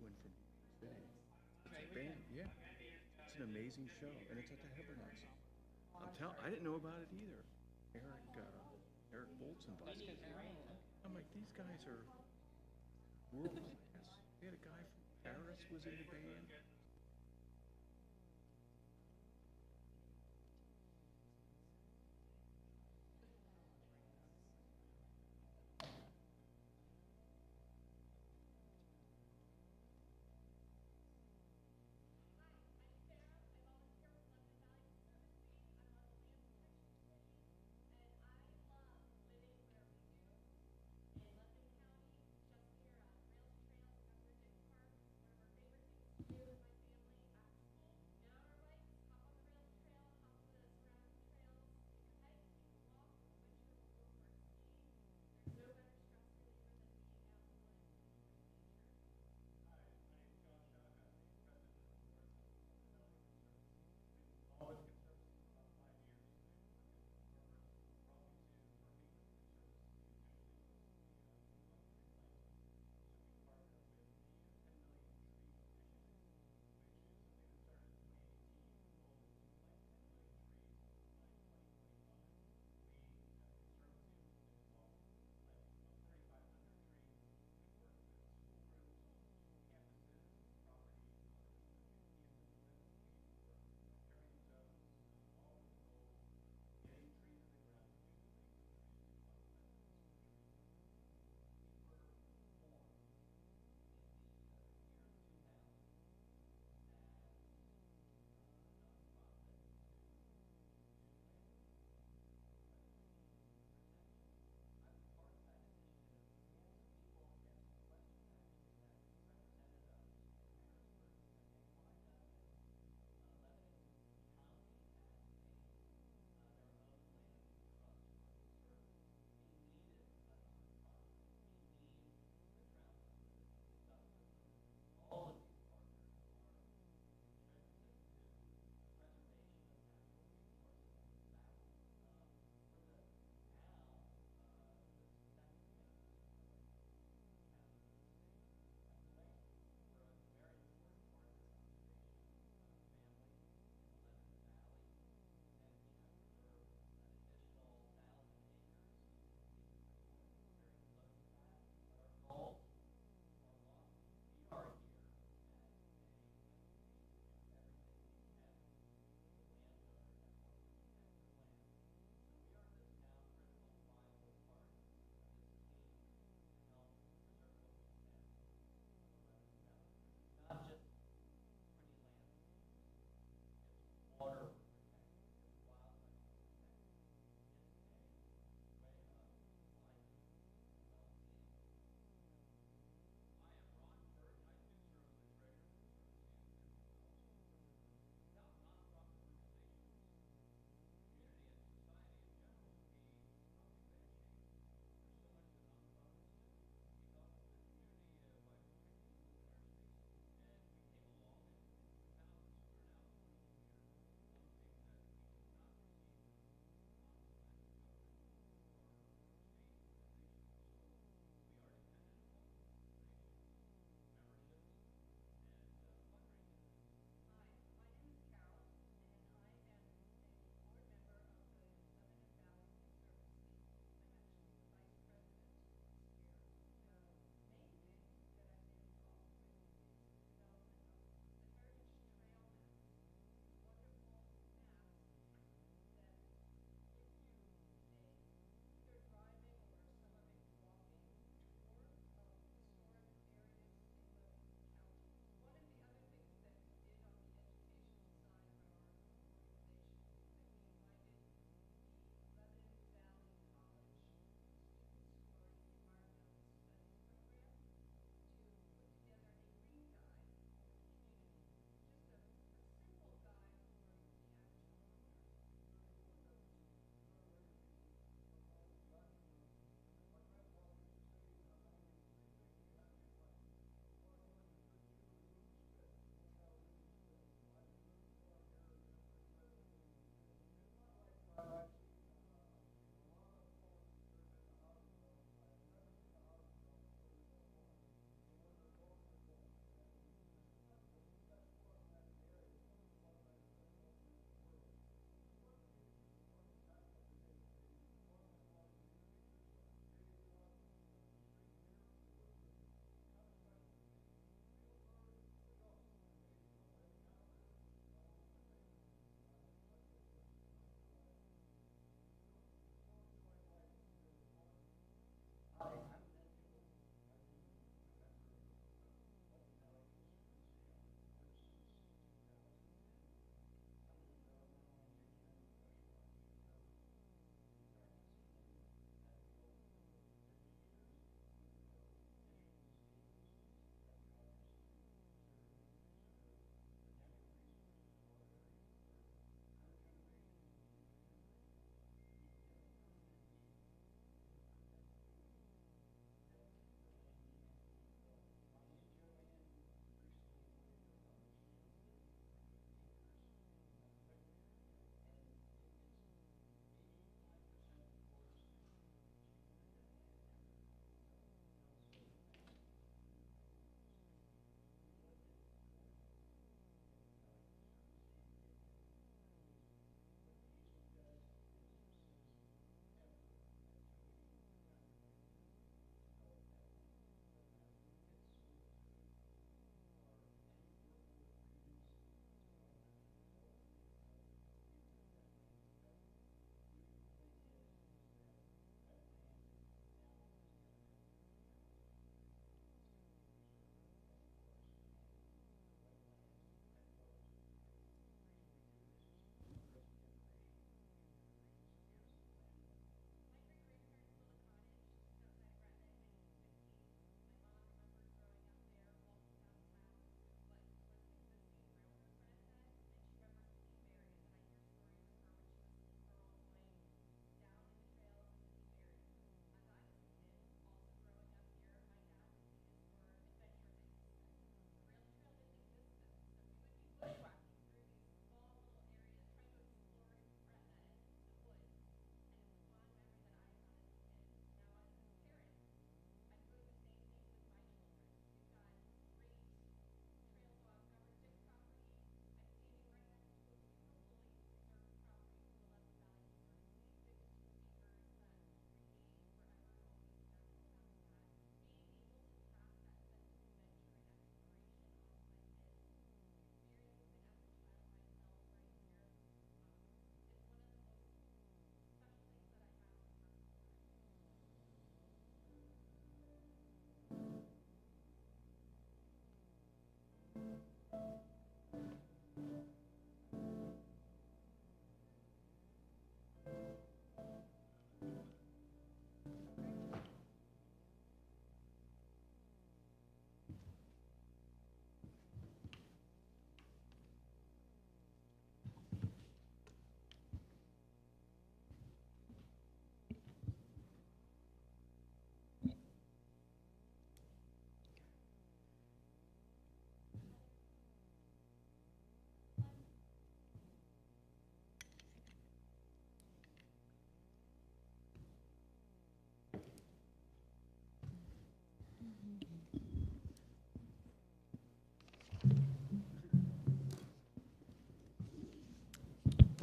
Baldwin from New York City. It's a band, yeah. It's an amazing show, and it's at the Hebrides. I didn't know about it either. Eric Boltz invited me. I'm like, these guys are world class. We had a guy from Paris was in the band.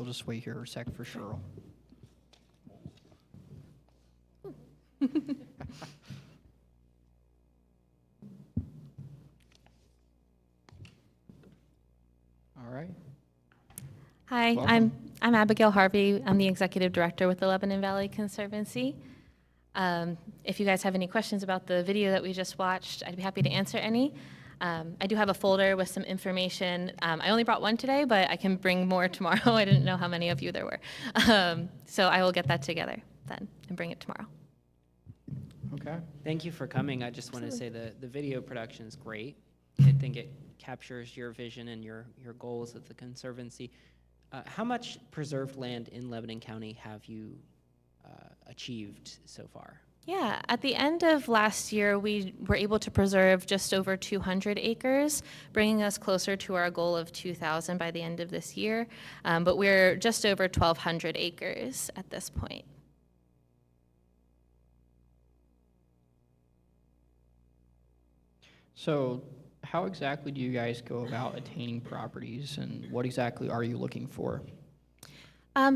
we'll just wait here a sec for Cheryl. All right. Hi, Welcome. I'm Abigail Harvey. I'm the executive director with the Lebanon Valley Conservancy. If you guys have any questions about the video that we just watched, I'd be happy to answer any. I do have a folder with some information. I only brought one today, but I can bring more tomorrow. I didn't know how many of you there were. So I will get that together then and bring it tomorrow. Okay. Thank you for coming. I just want to say the video production is great. I think it captures your vision and your goals at the Conservancy. How much preserved land in Lebanon County have you achieved so far? Yeah, at the end of last year, we were able to preserve just over 200 acres, bringing us closer to our goal of 2,000 by the end of this year. But we're just over 1,200 acres at this point. So how exactly do you guys go about attaining properties, and what exactly are you looking for?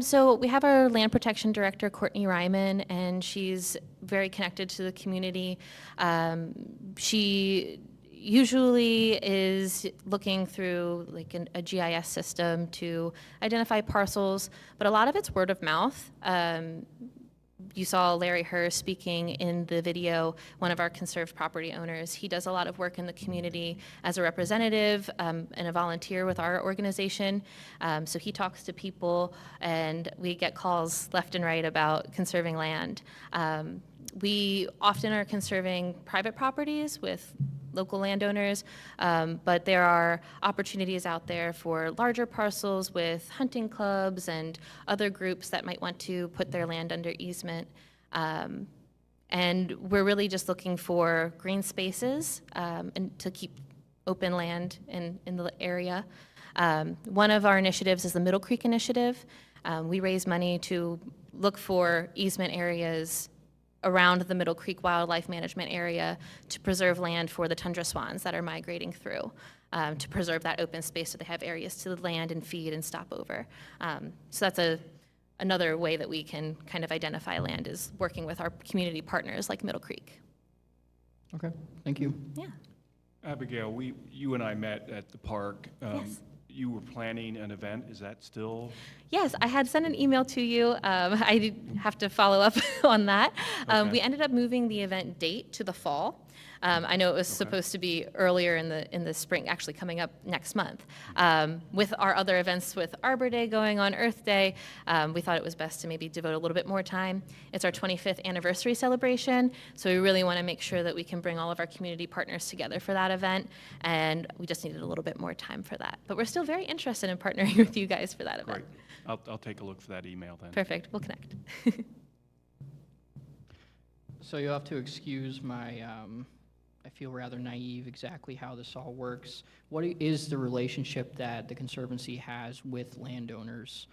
So we have our land protection director, Courtney Ryman, and she's very connected to the community. She usually is looking through like a GIS system to identify parcels, but a lot of it's word of mouth. You saw Larry Herr speaking in the video, one of our conserved property owners. He does a lot of work in the community as a representative and a volunteer with our organization. So he talks to people, and we get calls left and right about conserving land. We often are conserving private properties with local landowners, but there are opportunities out there for larger parcels with hunting clubs and other groups that might want to put their land under easement. And we're really just looking for green spaces and to keep open land in the area. One of our initiatives is the Middle Creek Initiative. We raise money to look for easement areas around the Middle Creek Wildlife Management Area to preserve land for the tundra swans that are migrating through, to preserve that open space so they have areas to land and feed and stop over. So that's another way that we can kind of identify land, is working with our community partners like Middle Creek. Okay, thank you. Yeah. Abigail, you and I met at the park. Yes. You were planning an event, is that still? Yes, I had sent an email to you. I did have to follow up on that. Okay. We ended up moving the event date to the fall. I know it was supposed to be earlier in the spring, actually coming up next month. With our other events with Arbor Day going on, Earth Day, we thought it was best to maybe devote a little bit more time. It's our 25th anniversary celebration, so we really want to make sure that we can bring all of our community partners together for that event, and we just needed a little bit more time for that. But we're still very interested in partnering with you guys for that event. Great. I'll take a look for that email then. Perfect, we'll connect. So you'll have to excuse my, I feel rather naive exactly how this all works. What is the relationship that the Conservancy has with landowners?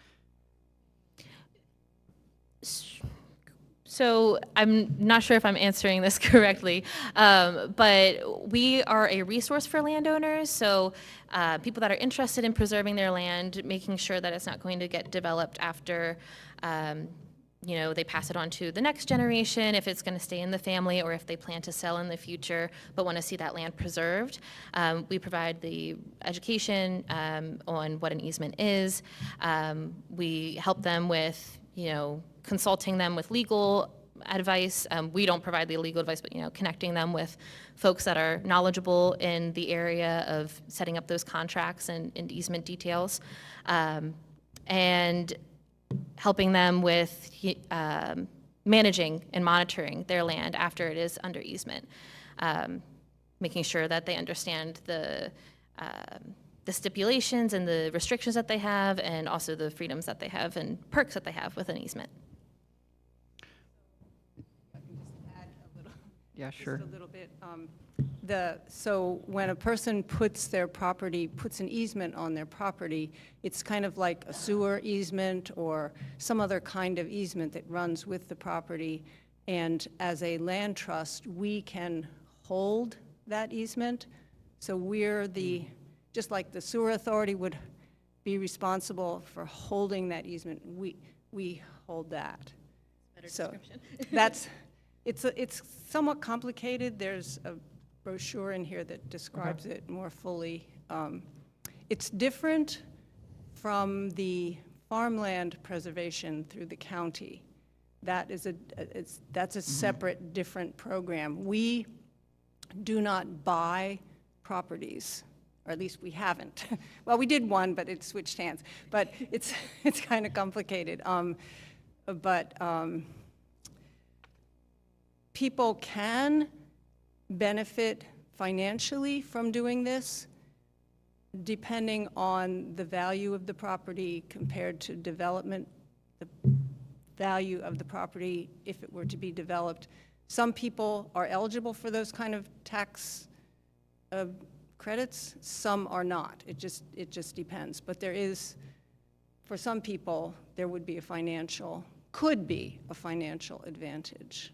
So I'm not sure if I'm answering this correctly, but we are a resource for landowners. So people that are interested in preserving their land, making sure that it's not going to get developed after they pass it on to the next generation, if it's going to stay in the family, or if they plan to sell in the future but want to see that land preserved. We provide the education on what an easement is. We help them with, consulting them with legal advice. We don't provide the legal advice, but, connecting them with folks that are knowledgeable in the area of setting up those contracts and easement details. And helping them with managing and monitoring their land after it is under easement, making sure that they understand the stipulations and the restrictions that they have, and also the freedoms that they have and perks that they have with an easement. I can just add a little. Yeah, sure. Just a little bit. So when a person puts an easement on their property, it's kind of like a sewer easement or some other kind of easement that runs with the property. And as a land trust, we can hold that easement. So we're just like the sewer authority would be responsible for holding that easement. We hold that. Better So description. it's somewhat complicated. There's a brochure in here that describes it more fully. It's different from the farmland preservation through the county. That's a separate, different program. We do not buy properties, or at least we haven't. Well, we did one, but it switched hands. But it's kind of complicated. People can benefit financially from doing this, depending on the value of the property compared to development, the value of the property if it were to be developed. Some people are eligible for those kind of tax credits, some are not. It just depends. But there is, for some people, there would be could be a financial advantage.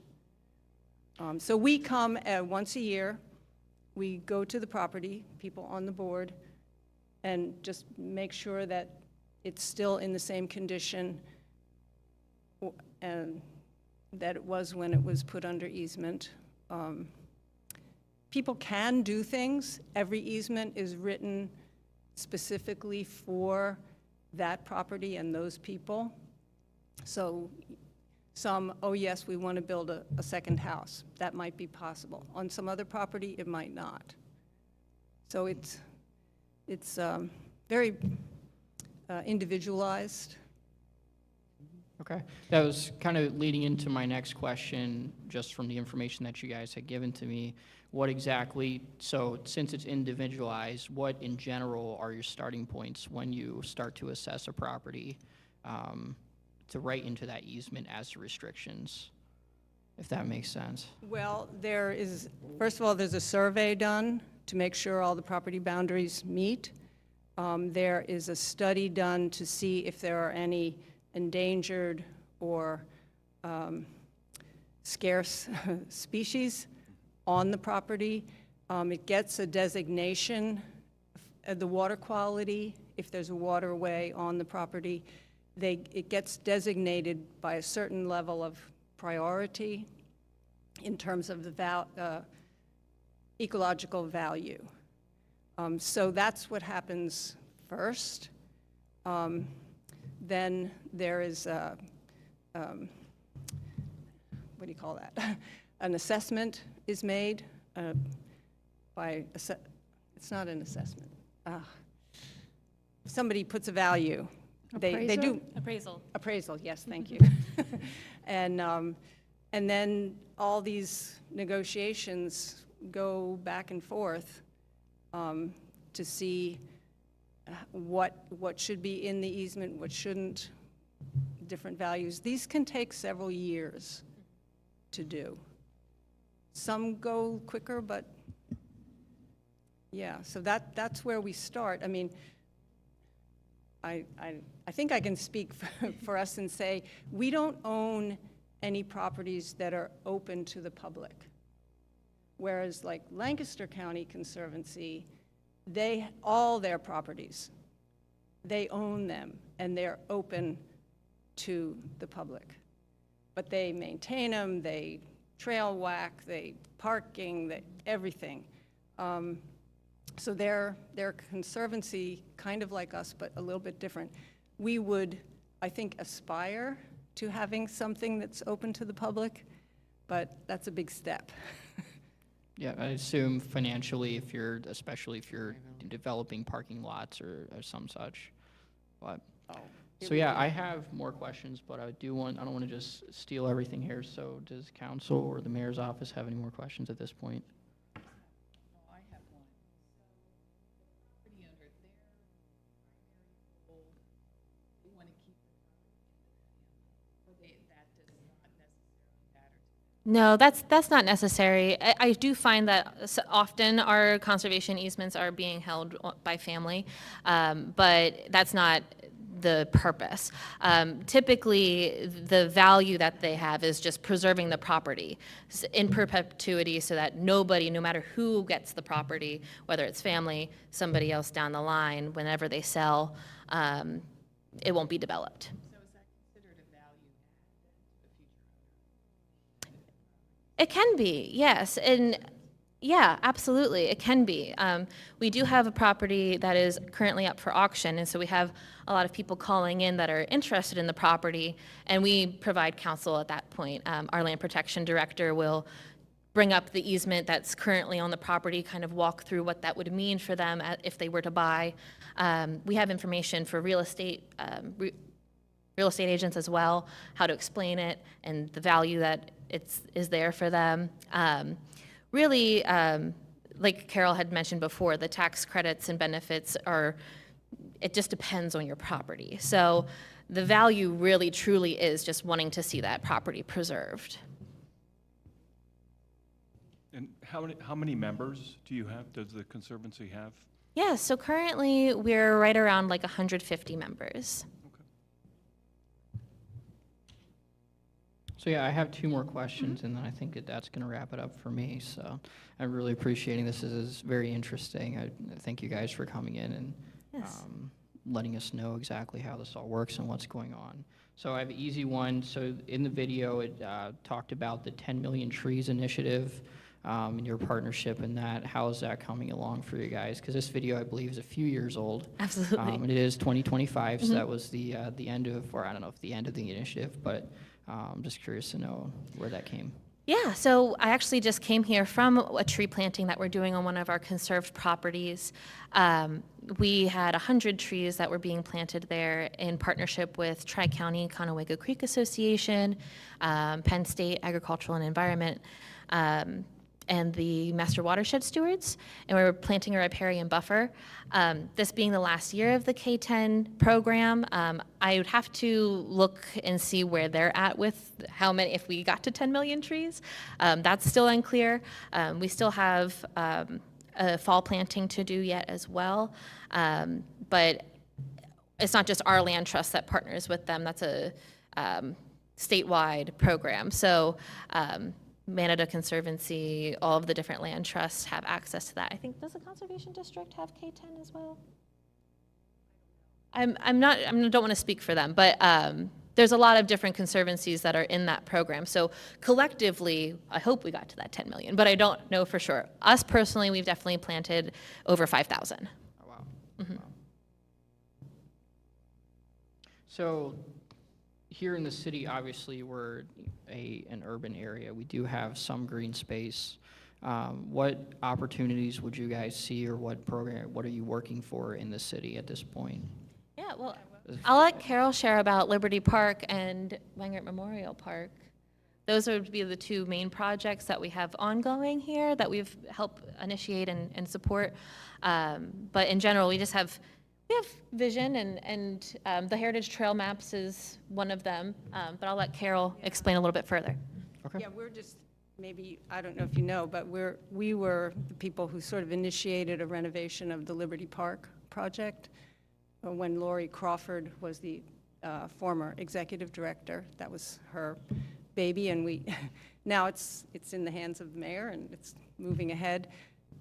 So we come once a year, we go to the property, people on the board, and just make sure that it's still in the same condition and that it was when it was put under easement. People can do things. Every easement is written specifically for that property and those people. So some, oh yes, we want to build a second house. That might be possible. On some other property, it might not. So it's very individualized. Okay. That was kind of leading into my next question, just from the information that you guys had given to me. What exactly, so since it's individualized, what in general are your starting points when you start to assess a property to write into that easement as to restrictions, if that makes sense? Well, first of all, there's a survey done to make sure all the property boundaries meet. There is a study done to see if there are any endangered or scarce species on the property. It gets a designation of the water quality. If there's a waterway on the property, it gets designated by a certain level of priority in terms of the ecological value. So that's what happens first. Then there is what do you call that? An assessment is made it's not an assessment. Somebody puts a value. They do. Appraisal, yes, thank you. And then all these negotiations go back and forth to see what should be in the easement, what shouldn't, different values. These can take several years to do. Some go quicker, but yeah, so that's where we start. I mean, I think I can speak for us and say we don't own any properties that are open to the public. Whereas like Lancaster County Conservancy, all their properties, they own them and they're open to the public. But they maintain them, they trail whack, they parking, everything. So they're conservancy, kind of like us, but a little bit different. We would, I think, aspire to having something that's open to the public, but that's a big step. Yeah, I assume financially, especially if you're developing parking lots or some such. But so yeah, I have more questions, but I don't want to just steal everything here. So does council or the mayor's office have any more questions at this point? I have one. So, pretty under their primary goal, they want to keep the property in the family, or that does not necessarily matter to them. No, that's not necessary. I do find that often our conservation easements are being held by family, but that's not the purpose. Typically, the value that they have is just preserving the property in perpetuity so that nobody, no matter who gets the property, whether it's family, somebody else down the line, whenever they sell, it won't be developed. So is that considered a value add then to the future owner? It can be, yes, and yeah, absolutely, it can be. We do have a property that is currently up for auction, and so we have a lot of people calling in that are interested in the property, and we provide counsel at that point. Our land protection director will bring up the easement that's currently on the property, kind of walk through what that would mean for them if they were to buy. We have information for real estate agents as well, how to explain it and the value that is there for them. Really, like Carol had mentioned before, the tax credits and benefits it just depends on your property. So the value really truly is just wanting to see that property preserved. And how many members do you have, does the Conservancy have? Yeah, so currently we're right around like 150 members. So yeah, I have two more questions, and then I think that's going to wrap it up for me. So I'm really appreciating this. This is very interesting. I thank you guys for coming in and Yes. letting us know exactly how this all works and what's going on. So I have an easy one. So in the video, it talked about the 10 Million Trees initiative and your partnership in that. How is that coming along for you guys? Because this video, I believe, is a few years old. Absolutely. And it is 2025, so that was the end of, or I don't know if the end of the initiative, but I'm just curious to know where that came. Yeah, so I actually just came here from a tree planting that we're doing on one of our conserved properties. We had 100 trees that were being planted there in partnership with Tri-County Conewago Creek Association, Penn State Agricultural and Environment, and the Master Watershed Stewards, and we were planting a riparian buffer. This being the last year of the K-10 program, I would have to look and see where they're at with how many, if we got to 10 million trees. That's still unclear. We still have a fall planting to do yet as well, but it's not just our land trust that partners with them. That's a statewide program. So Manada Conservancy, all of the different land trusts have access to that. I think, does the Conservation District have K-10 as well? I don't want to speak for them, but there's a lot of different conservancies that are in that program. So collectively, I hope we got to that 10 million, but I don't know for sure. Us personally, we've definitely planted over 5,000. Oh, wow. Wow. So here in the city, obviously, we're an urban area. We do have some green space. What opportunities would you guys see, or what are you working for in the city at this point? Yeah, well, I'll let Carol share about Liberty Park and Wengert Memorial Park. Those would be the two main projects that we have ongoing here that we've helped initiate and support. But in general, we have vision, and the Heritage Trail Maps is one of them. But I'll let Carol explain a little bit further. Okay. Yeah, we're just, maybe, I don't know if you know, but we were the people who sort of initiated a renovation of the Liberty Park project when Lori Crawford was the former executive director. That was her baby, and now it's in the hands of the mayor, and it's moving ahead.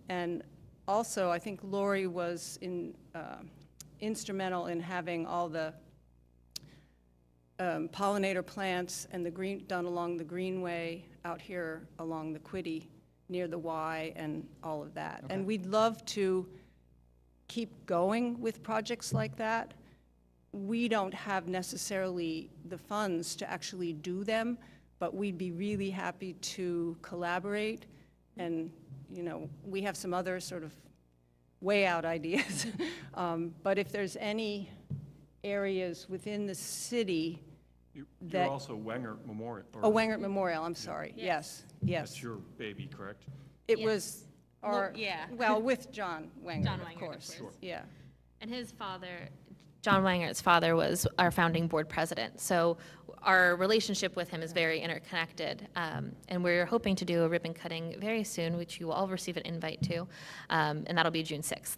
And also, I think Lori was instrumental in having all the pollinator plants and done along the greenway out here along the Quiddy near the Y and all of that. Okay. And we'd love to keep going with projects like that. We don't have necessarily the funds to actually do them, but we'd be really happy to collaborate. And, we have some other sort of way out ideas. But if there's any areas within the city You're that. also Wengert Memorial. Oh, Wengert Memorial, I'm sorry. Yes, yes. That's your baby, correct? It Yeah. was our, yeah. well, with John Wengert, John of Wengert, of course. course. Yeah. And his father, John Wengert's father, was our founding board president. So our relationship with him is very interconnected. And we're hoping to do a ribbon cutting very soon, which you will all receive an invite to. And that'll be June 6th.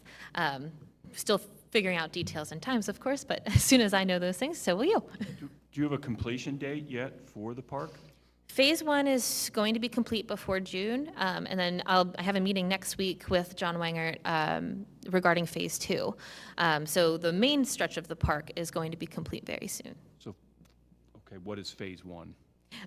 Still figuring out details and times, of course, but as soon as I know those things, so will you. Do you have a completion date yet for the park? Phase 1 is going to be complete before June, and then I have a meeting next week with John Wangert regarding Phase 2. So the main stretch of the park is going to be complete very soon. So, okay, what is phase 1?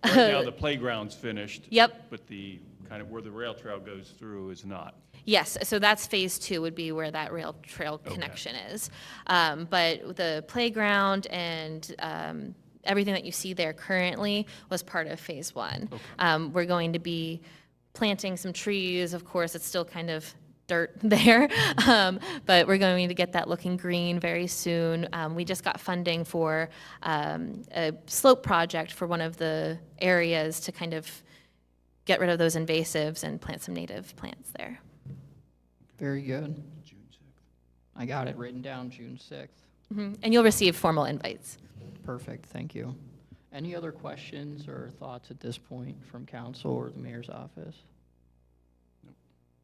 Right now, the playground's finished. Yep. But the, kind of where the rail trail goes through is not. Yes, so that's Phase 2 would be where that rail trail connection is. But the playground and everything that you see there currently was part of Phase 1. We're going to be planting some trees. Of course, it's still kind of dirt there, but we're going to get that looking green very soon. We just got funding for a slope project for one of the areas to kind of get rid of those invasives and plant some native plants there. Very good. June 6th. I got it written down, June 6th. And you'll receive formal invites. Perfect, thank you. Any other questions or thoughts at this point from council or the mayor's office?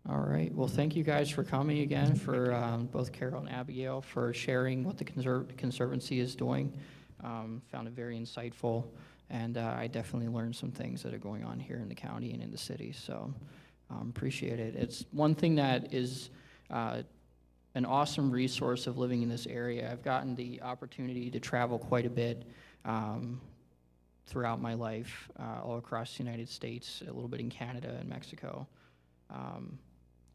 All right, well, thank you guys for coming again, for both Carol and Abigail, for sharing what the Conservancy is doing. Found it very insightful, and I definitely learned some things that are going on here in the county and in the city, so appreciate it. It's one thing that is an awesome resource of living in this area. I've gotten the opportunity to travel quite a bit throughout my life, all across the United States, a little bit in Canada and Mexico.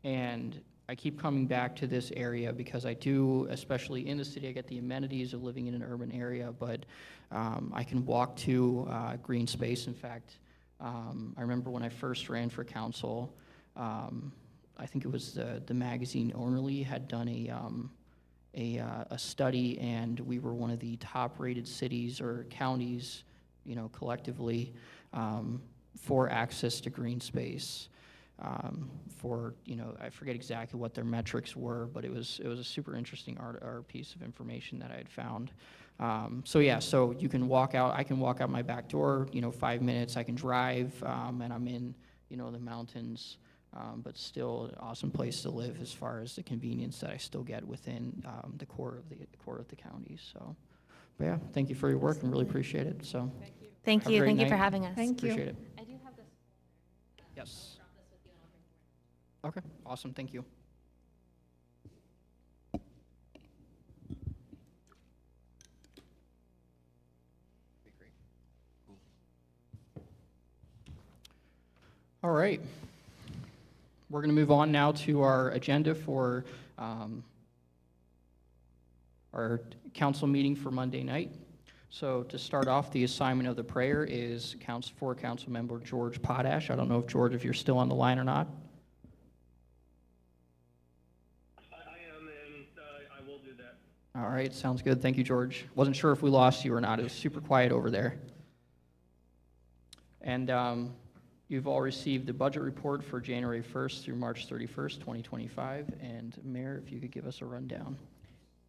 And I keep coming back to this area because I do, especially in the city, I get the amenities of living in an urban area, but I can walk to green space. In fact, I remember when I first ran for council, I think it was the magazine Ornerly had done a study, and we were one of the top-rated cities or counties, you know, collectively for access to green space. For, you know, I forget exactly what their metrics were, but it was a super interesting art piece of information that I had found. So yeah, so you can walk out, I can walk out my back door, you know, 5 minutes, I can drive, and I'm in, you know, the mountains, but still an awesome place to live as far as the convenience that I still get within the core of the county. So, but yeah, thank you for your work and really appreciate it. So, Thank have a you. great Thank you for night. having us. Thank you. Appreciate it. I do have this. Yes. Okay, awesome, thank you. All right. We're going to move on now to our agenda for our council meeting for Monday night. So to start off, the assignment of the prayer is for Council Member George Potash. I don't know if George, if you're still on the line or not. I am, and I will do that. All right, sounds good. Thank you, George. Wasn't sure if we lost you or not. It was super quiet over there. And you've all received the budget report for January 1st through March 31st, 2025. And Mayor, if you could give us a rundown.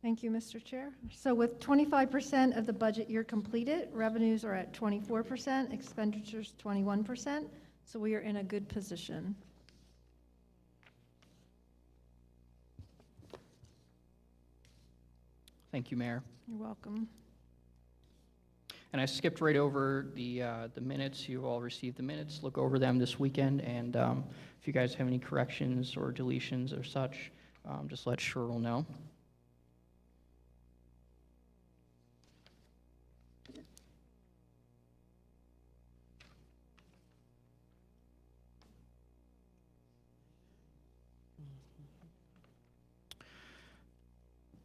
Thank you, Mr. Chair. So with 25% of the budget year completed, revenues are at 24%, expenditures 21%, so we are in a good position. Thank you, Mayor. You're welcome. And I skipped right over the minutes. You've all received the minutes. Look over them this weekend, and if you guys have any corrections or deletions or such, just let Cheryl know.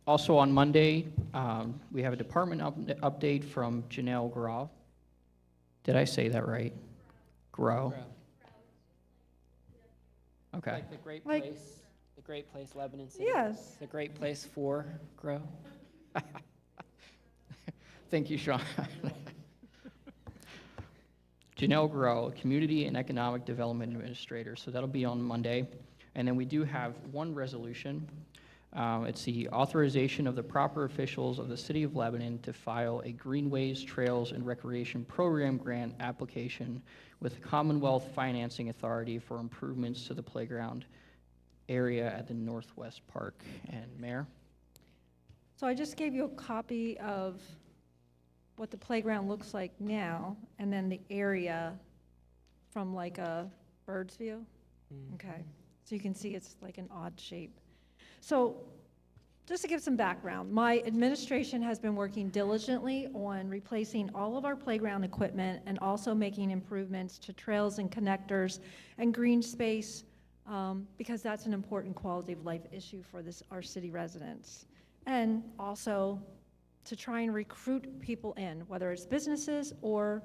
Also on Monday, we have a department update from Janelle Grau. Did I say that right? Grow. Okay. Like the great Like- place, Lebanon City. Yes. It's a great place for grow. Thank you, Sean. Janelle Grow, Community and Economic Development Administrator. So that'll be on Monday. And then we do have one resolution. It's the authorization of the proper officials of the City of Lebanon to file a Greenways, Trails, and Recreation Program grant application with Commonwealth Financing Authority for improvements to the playground area at the Northwest Park. And Mayor? So I just gave you a copy of what the playground looks like now, and then the area from like a bird's view? Okay, so you can see it's like an odd shape. So just to give some background, my administration has been working diligently on replacing all of our playground equipment and also making improvements to trails and connectors and green space, because that's an important quality of life issue for our city residents. And also to try and recruit people in, whether it's businesses or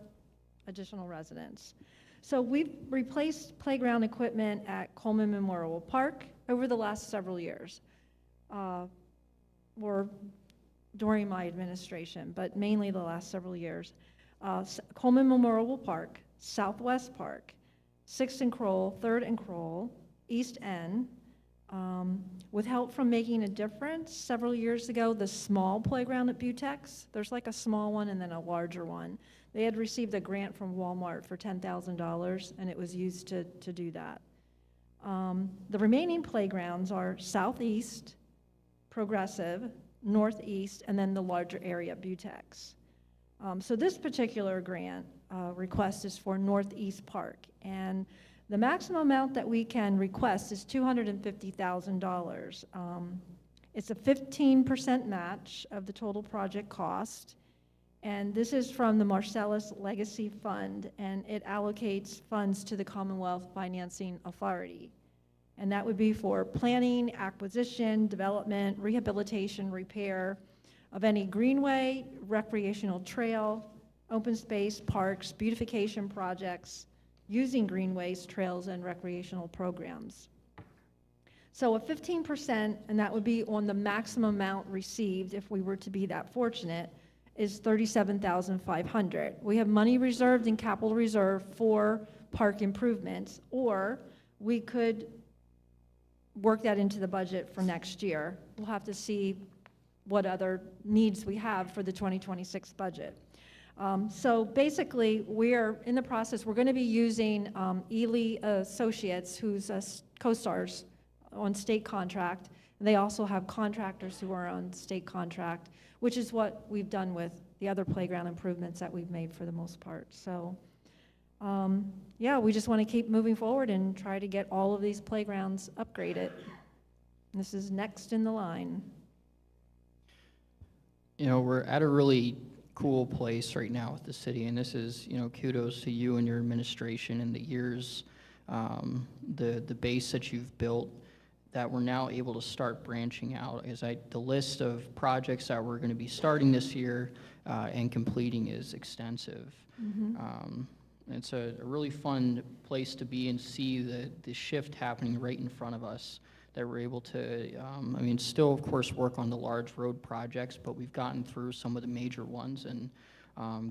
additional residents. So we've replaced playground equipment at Coleman Memorial Park over the last several years. Or during my administration, but mainly the last several years. Coleman Memorial Park, Southwest Park, 6th and Kroll, 3rd and Kroll, East End. With help from Making a Difference, several years ago, the small playground at Butex, there's like a small one and then a larger one. They had received a grant from Walmart for $10,000, and it was used to do that. The remaining playgrounds are Southeast, Progressive, Northeast, and then the larger area, Butex. So this particular grant request is for Northeast Park, and the maximum amount that we can request is $250,000. It's a 15% match of the total project cost, and this is from the Marcellus Legacy Fund, and it allocates funds to the Commonwealth Financing Authority. And that would be for planning, acquisition, development, rehabilitation, repair of any greenway, recreational trail, open space, parks, beautification projects, using greenways, trails, and recreational programs. So a 15%, and that would be on the maximum amount received if we were to be that fortunate, is $37,500. We have money reserved in capital reserve for park improvements, or we could work that into the budget for next year. We'll have to see what other needs we have for the 2026 budget. So basically, we're in the process, we're going to be using Ely Associates, who's CoStar's on state contract. They also have contractors who are on state contract, which is what we've done with the other playground improvements that we've made for the most part. So yeah, we just want to keep moving forward and try to get all of these playgrounds upgraded. This is next in the line. You know, we're at a really cool place right now with the city, and this is, you know, kudos to you and your administration and the years, the base that you've built, that we're now able to start branching out. The list of projects that we're going to be starting this year and completing is extensive. It's a really fun place to be and see the shift happening right in front of us, that we're able to, I mean, still, of course, work on the large road projects, but we've gotten through some of the major ones and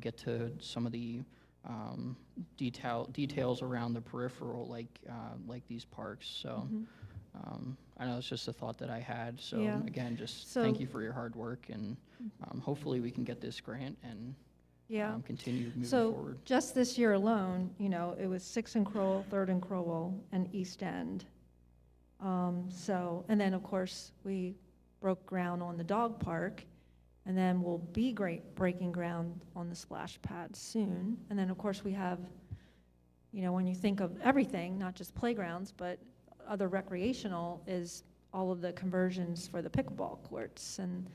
get to some of the details around the peripheral, like these parks. So I know it's just a thought that I had. So Yeah. again, just So- thank you for your hard work, and hopefully we can get this grant and Yeah. continue moving So forward. just this year alone, you know, it was 6th and Crowell, 3rd and Crowell, and East End. So, and then of course, we broke ground on the dog park, and then we'll be breaking ground on the splash pad soon. And then of course we have, you know, when you think of everything, not just playgrounds, but other recreational, is all of the conversions for the pickleball courts and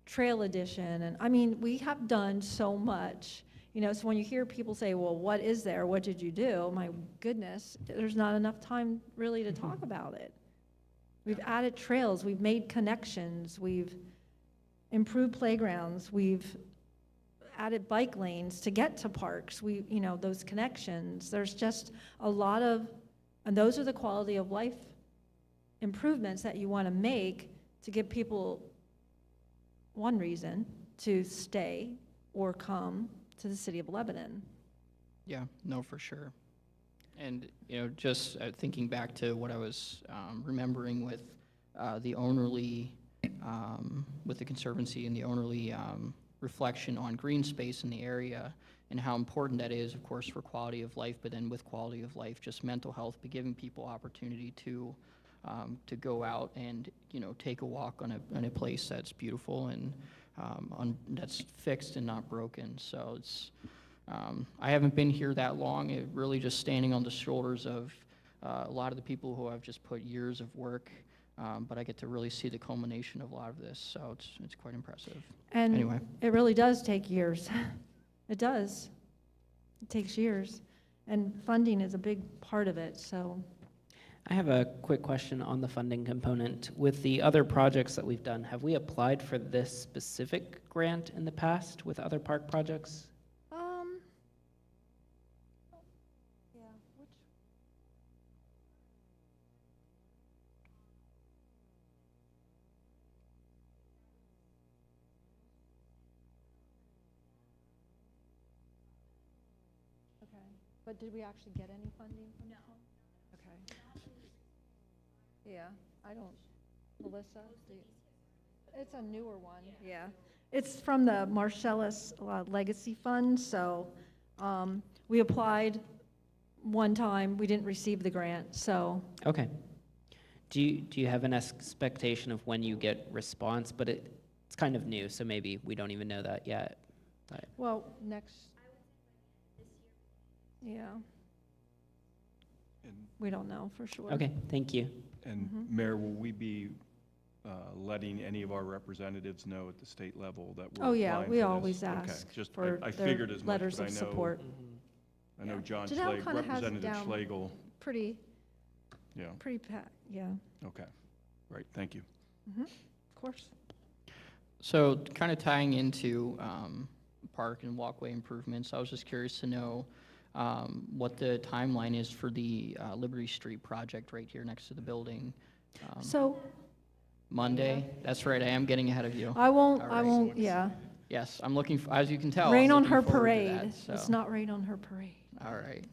trail addition. And I mean, we have done so much, you know, so when you hear people say, well, what is there? What did you do? My goodness, there's not enough time really to talk about it. We've added trails, we've made connections, we've improved playgrounds, we've added bike lanes to get to parks. You know, those connections, there's just a lot of, and those are the quality of life improvements that you want to make to give people one reason to stay or come to the city of Lebanon. Yeah, no, for sure. And, you know, just thinking back to what I was remembering with the ownerly, with the Conservancy and the ownerly reflection on green space in the area, and how important that is, of course, for quality of life, but then with quality of life, just mental health, but giving people opportunity to go out and, you know, take a walk on a place that's beautiful and that's fixed and not broken. So it's I haven't been here that long, it really just standing on the shoulders of a lot of the people who have just put years of work, but I get to really see the culmination of a lot of this, so it's quite impressive. Anyway. And it really does take years. It does. It takes years. And funding is a big part of it, so. I have a quick question on the funding component. With the other projects that we've done, have we applied for this specific grant in the past with other park projects? Yeah, which? Okay, but did we actually get any funding from that one? Okay. Yeah, I don't, Melissa, it's a newer one, yeah. It's from the Marcellus Legacy Fund, so we applied one time, we didn't receive the grant, so. Okay. Do you have an expectation of when you get response? But it's kind of new, so maybe we don't even know that yet. But Well, next. Yeah, And, we don't know for sure. okay, thank you. and Mayor, will we be letting any of our representatives know at the state level that we're Oh, yeah, applying we for this? always Okay, ask just, for I their figured as much, letters but of I know, support. I know Yeah. John Janelle Schlegel, kinda has it Representative down. Schlegel, Pretty, yeah, yeah, okay, right, thank you. of course. So kind of tying into park and walkway improvements, I was just curious to know what the timeline is for the Liberty Street project right here next to the building. So Monday, that's right, I am getting ahead of you. I All right. won't, yeah. Yes, I'm looking, as you can tell. I'm Rain on looking her forward to parade. that, It's so. not rain on her parade. All right.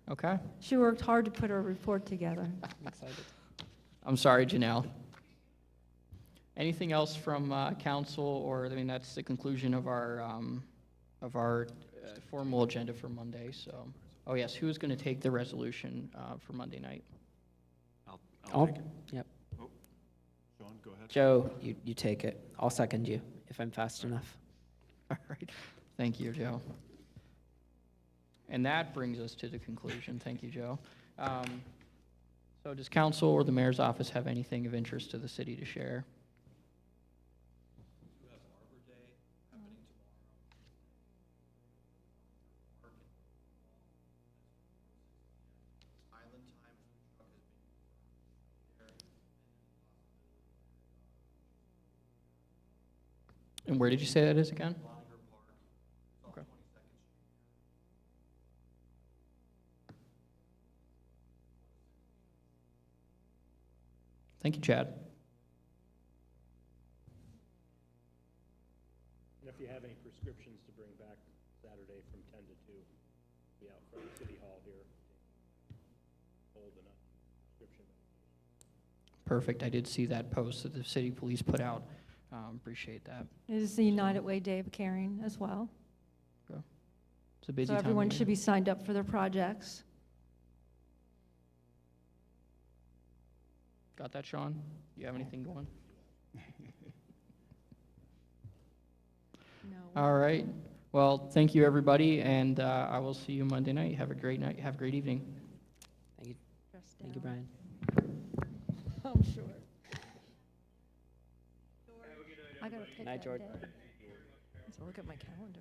Okay. She worked hard to put her report together. I'm excited. I'm sorry, Janelle. Anything else from council, or, I mean, that's the conclusion of our formal agenda for Monday, so. Oh, yes, who is going to take the resolution for Monday night? I'll take it. Yep. Sean, go ahead. Joe, you take it. I'll second you if I'm fast enough. All right. Thank you, Joe. And that brings us to the conclusion. Thank you, Joe. So does council or the mayor's office have anything of interest to the city to share? And where did you say that is again? Okay. Thank you, Chad. And if you have any prescriptions to bring back Saturday from 10 to 2, be out front of City Hall here. Old enough prescription. Perfect. I did see that post that the city police put out. Appreciate that. It is the United Way Day of Caring as well. It's a busy So time of everyone year. should be signed up for their projects. Got that, Sean? You have anything going? No. All right. Well, thank you, everybody, and I will see you Monday night. Have a great night. Have a great evening. Thank you. Dressed Thank you, down. Brian. I'm sure. I gotta pick Night, that George. day. So look at my calendar.